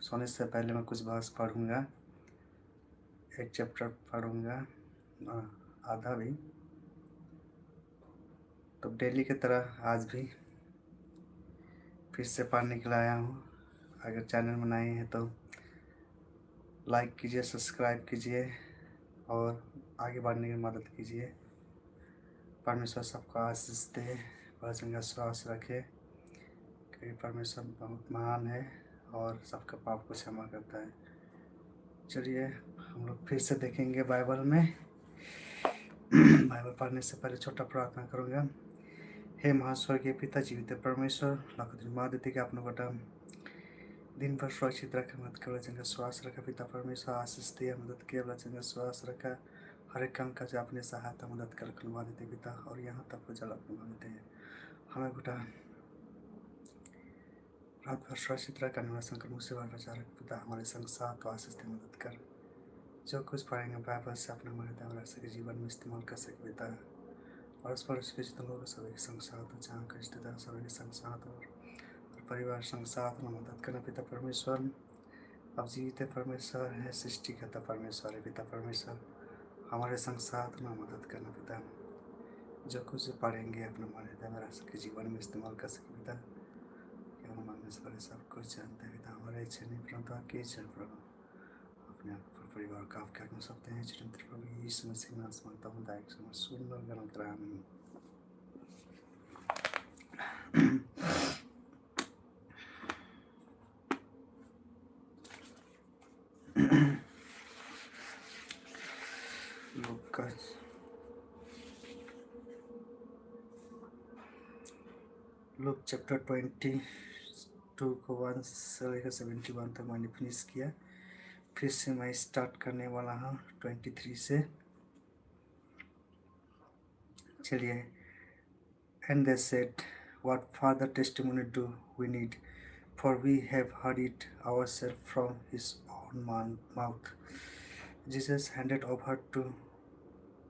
सोने से पहले मैं कुछ भाग पढ़ूँगा, एक चैप्टर पढ़ूँगा, आधा भी। तो डेली की तरह आज भी फिर से पढ़ने के लिए आया हूँ। अगर चैनल में नए हैं तो लाइक कीजिए, सब्सक्राइब कीजिए और आगे बढ़ने की मदद कीजिए। परमेश्वर सबको आशीष दे, भजन का श्वास रखे, क्योंकि परमेश्वर बहुत महान है और सबका पाप को क्षमा करता है। चलिए हम लोग फिर से देखेंगे बाइबल में। बाइबल पढ़ने से पहले छोटा प्रार्थना करूँगा। हे महास्वर्गीय पिता, जीवित परमेश्वर, लाखों धन्यवाद देते कि आपने बटा दिन भर सुरक्षित रखा, मदद कर का श्वास रखा। पिता परमेश्वर आशीष दिया, मदद किया, का श्वास रखा। हर एक काम का जो अपने सहायता मदद कर खुलवा देते पिता, और यहाँ तक को जल खुलवा देते हैं हमें बेटा। रात भर सुरक्षित रखा, निवासन कर मुझसे बार बचा रख पिता। हमारे संग साथ तो आशीष दे, मदद कर। जो कुछ पढ़ेंगे बाइबल से अपने मर्यादा रख सके, जीवन में इस्तेमाल कर सके पिता। और उस पर उसके जितने लोग सभी के संग साथ हो, जहाँ का रिश्तेदार सभी के संग साथ और परिवार संग साथ में मदद करना पिता परमेश्वर। अब जीवित परमेश्वर है, सृष्टि करता परमेश्वर है पिता परमेश्वर। हमारे संग साथ में मदद करना पिता। जो कुछ पढ़ेंगे अपने मर्यादा में रख सके, जीवन में इस्तेमाल कर सके पिता। क्या हम मांगने से पहले सब कुछ जानते हैं पिता। हमारे इच्छा नहीं परंतु आपकी इच्छा प्रभु। अपने आप पर परिवार का आप क्या कर सकते हैं चिरंतर प्रभु यीशु मसीह में आसमानता हूँ दायक समझ सुंदर गरम आमीन। लुक चैप्टर 22 को 1 से लेकर 71 तक मैंने फिनिश किया। फिर से मैं स्टार्ट करने वाला हूँ 23 से। चलिए। And they said, what further testimony do we need? For we have heard it ourselves from his own mouth. Jesus handed over to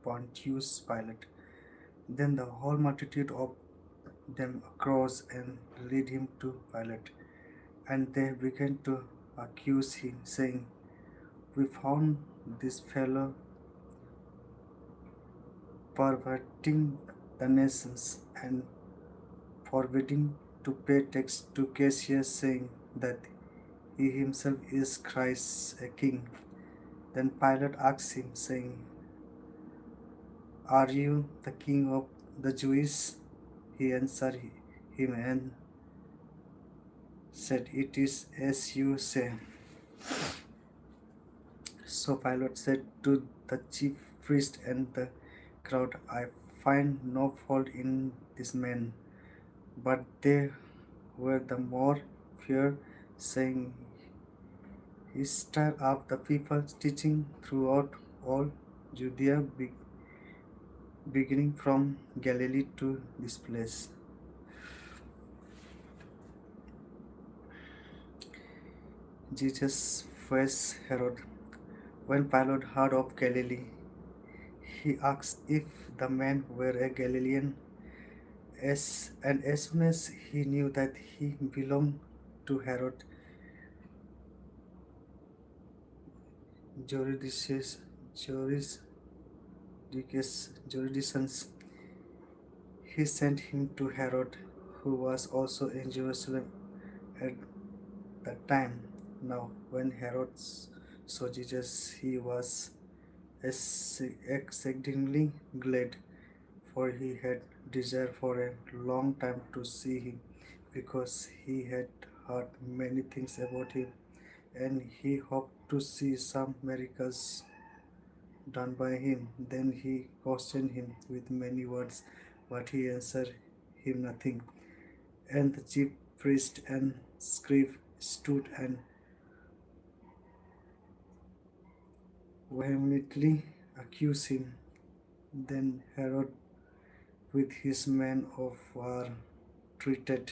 Pontius Pilate. Then the whole multitude of them arose and led him to Pilate. And they began to accuse him, saying, we found this fellow perverting the nations and forbidding to pay tax to Caesar, saying that he himself is Christ, a king. Then Pilate asked him, saying, are you the king of the Jews? He answered him and said, it is as you say. So Pilate said to the chief priest and the crowd, I find no fault in this man. But they were the more fear, saying, he stirred up the people, teaching throughout all Judea, beginning from Galilee to this place. Jesus faced Herod. When Pilate heard of Galilee, he asked if the man were a Galilean. As soon as he knew that he belonged to Herod, jurisdictions, he sent him to Herod, who was also in Jerusalem at that time. Now, when Herod saw Jesus, he was exceedingly glad, for he had desired for a long time to see him, because he had heard many things about him, and he hoped to see some miracles done by him. Then he questioned him with many words, but he answered him nothing. And the chief priest and scribe stood and vehemently accused him. Then Herod with his men of war treated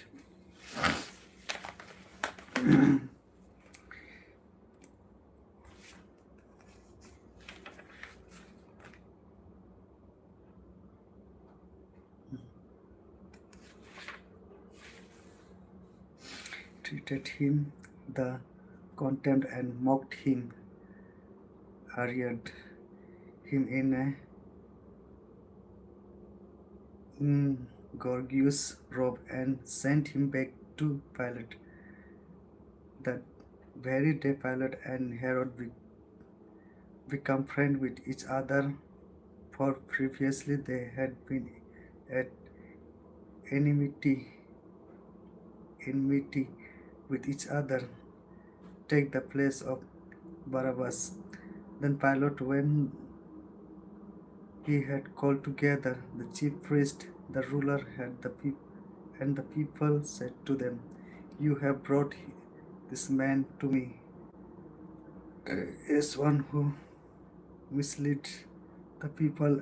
him, the contempt and mocked him, arrayed him in a gorgeous robe, and sent him back to Pilate. That very day, Pilate and Herod become friends with each other, for previously they had been at enmity, enmity with each other. Take the place of Barabbas. Then Pilate, when he had called together the chief priest, the ruler, and the people, said to them, "You have brought this man to me as one who misled the people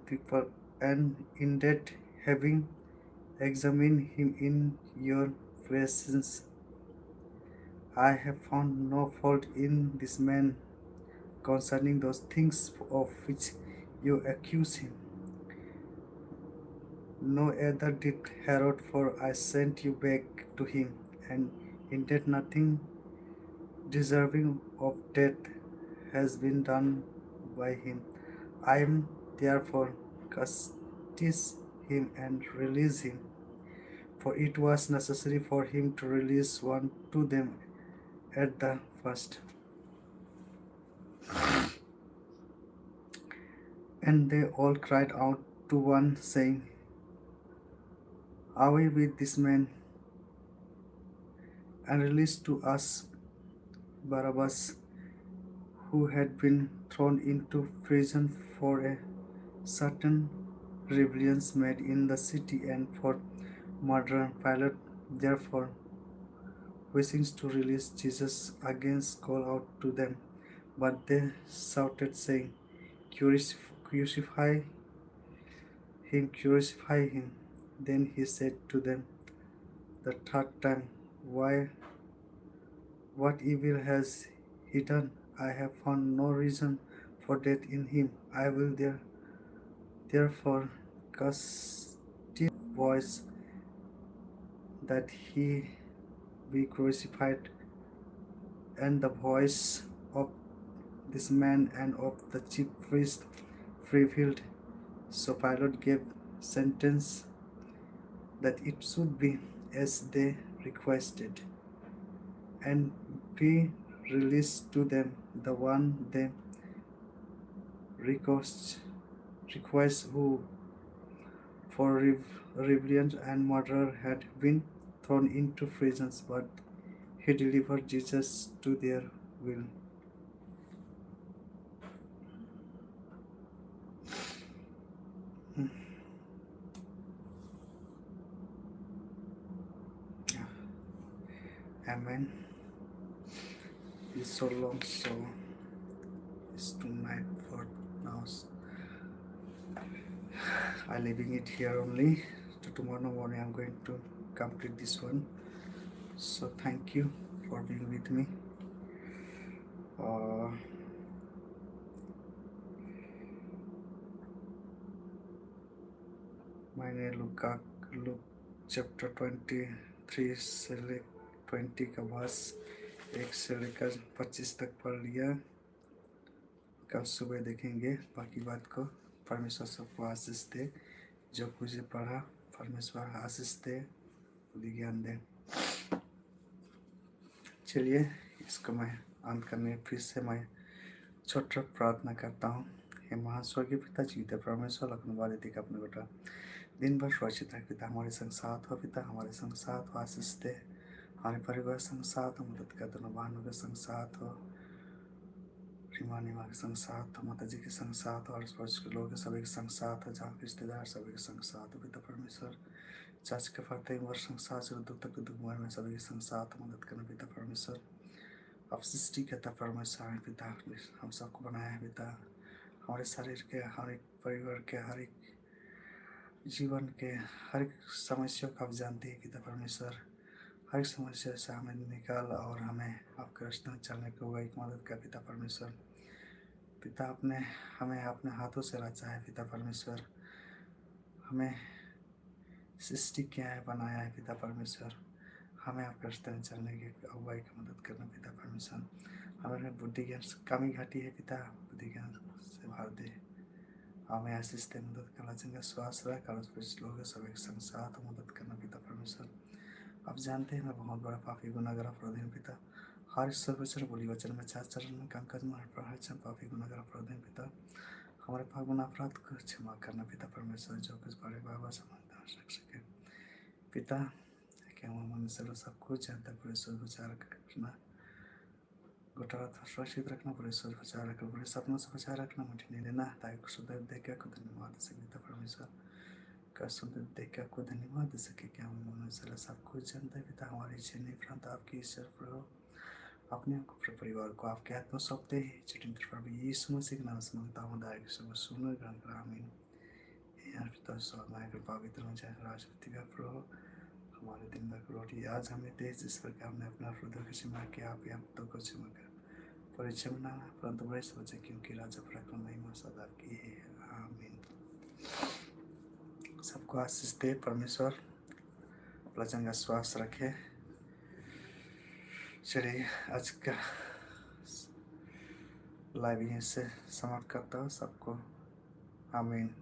people, and in that, having examined him in your presence, I have found no fault in this man concerning those things of which you accuse him. No other did Herod, for I sent you back to him, and indeed nothing deserving of death has been done by him. I am therefore castise him and release him, for it was necessary for him to release one to them at the first." And they all cried out to one, saying, "Away with this man, and release to us Barabbas, who had been thrown into prison for a certain rebellions made in the city and for murder." Pilate, therefore, wishing to release Jesus, again called out to them, but they shouted, saying, Crucify him, crucify him." Then he said to them the third time, "Why, what evil has he done? I have found no reason for death in him. I will therefore cast his voice that he be crucified." And the voice of this man and of the chief priest prevailed. So Pilate gave sentence that it should be as they requested, and be released to them the one they request who for rebellion and murder had been thrown into prisons, but he delivered Jesus to their will. Amen. It's so long, so it's tonight for now. I'm leaving it here only. To tomorrow morning, I'm going to complete this one. So thank you for being with me. मैंने look chapter 23 से ले 20 का verse 1 से लेकर 25 तक पढ़ लिया। कल सुबह देखेंगे बाकी बात को। परमेश्वर सबको आशीष दे। जो कुछ पढ़ा परमेश्वर आशीष दे, खुद ज्ञान दे। चलिए इसको मैं अंत करने फिर से मैं छोटा प्रार्थना करता हूँ। हे महास्वर्गीय पिता, जीवित परमेश्वर, लखनऊ दिख अपने बेटा दिन भर सुरक्षित रख पिता। हमारे संग साथ हो पिता, हमारे संग साथ हो, आशीष दे। हमारे परिवार संग साथ हो, मदद कर दोनों बहनों के संग साथ हो, रीमा नीमा के संग साथ हो, माता जी के संग साथ हो, और पड़ोस के लोग सभी के संग साथ हो, जहाँ के रिश्तेदार सभी के संग साथ हो पिता परमेश्वर। चर्च के फरते वर्ष संग साथ से दुख तक दुख में सभी के संग साथ मदद करना पिता परमेश्वर। अब सृष्टि करता परमेश्वर है पिता, हम सबको बनाया है पिता। हमारे शरीर के हर एक परिवार के हर एक जीवन के हर एक समस्या को आप जानते हैं पिता परमेश्वर। हर एक समस्या से हमें निकाल और हमें आपके रास्ते में चलने को एक मदद कर पिता परमेश्वर। पिता आपने हमें अपने हाथों से रचा है पिता परमेश्वर। हमें सृष्टि किया है, बनाया है पिता परमेश्वर। हमें आपके रास्ते में चलने की अगुवाई की मदद करना पिता परमेश्वर। हमारे बुद्धि ज्ञान कमी घटी है पिता, बुद्धि ज्ञान से भर दे। हमें आशीष दे, मदद कर चंगा स्वास्थ्य रख और उस लोग सब एक संग साथ मदद करना पिता परमेश्वर। आप जानते हैं मैं बहुत बड़ा पापी गुनाहगार अपराधी हूँ पिता। हर ईश्वर वचन बोली वचन में चार चरण में काम काज में हर चरण पापी गुनाहगार अपराधी हूँ पिता। हमारे पाप गुनाह अपराध को क्षमा करना पिता परमेश्वर, जो कुछ बड़े बाबा समझदार रख सके पिता। क्या हुआ मनुष्य सब कुछ जानता है, पूरे ईश्वर विचार करना घोटाला था सुरक्षित रखना, पूरे ईश्वर बचाए रखना, पूरे सपनों से बचाए रखना, मुझे नहीं देना ताकि कुछ सुंदर देख के आपको धन्यवाद दे सके पिता परमेश्वर। का सुंदर देख के आपको धन्यवाद दे सके। क्या हम मनुष्य सब कुछ जानता है पिता, हमारी इच्छा नहीं परंतु आपकी ईश्वर प्रभु अपने आपको पूरे परिवार को आपके हाथ में सौंपते हैं। चटिन प्रभु यीशु मसीह के नाम से मांगता हूँ, दायक सब सुनो ग्रहण करा आमीन। यार पिता स्वामी कर पवित्र में चाहे राजपति का प्रभु हमारे दिन भर की रोटी आज हमें दे, जिस पर हमने अपना हृदय की क्षमा किया आप तो को क्षमा कर परिचय बनाना, परंतु बड़े सोचे क्योंकि राजा पराक्रम महिमा सदा की है आमीन। सबको आशीष दे परमेश्वर, चंगा स्वास्थ्य रखे। चलिए आज का लाइव यहीं से समाप्त करता हूँ। सबको आमीन।